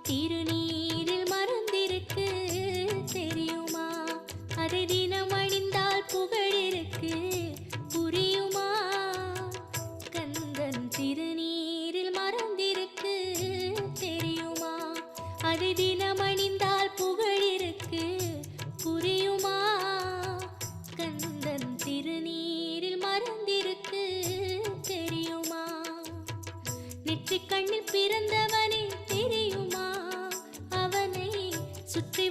திருநீரில் மறந்திருக்கு தெரியுமா? அதை தினம் அணிந்தால் புகழிருக்கு புரியுமா? கந்தன் திருநீரில் மறந்திருக்கு தெரியுமா? அதை தினம் அணிந்தால் புகழிருக்கு புரியுமா? கந்தன் திருநீரில் மறந்திருக்கு தெரியுமா? நெற்றிக் கண்ணில் பிறந்தவனே தெரியுமா? அவனை சுற்றி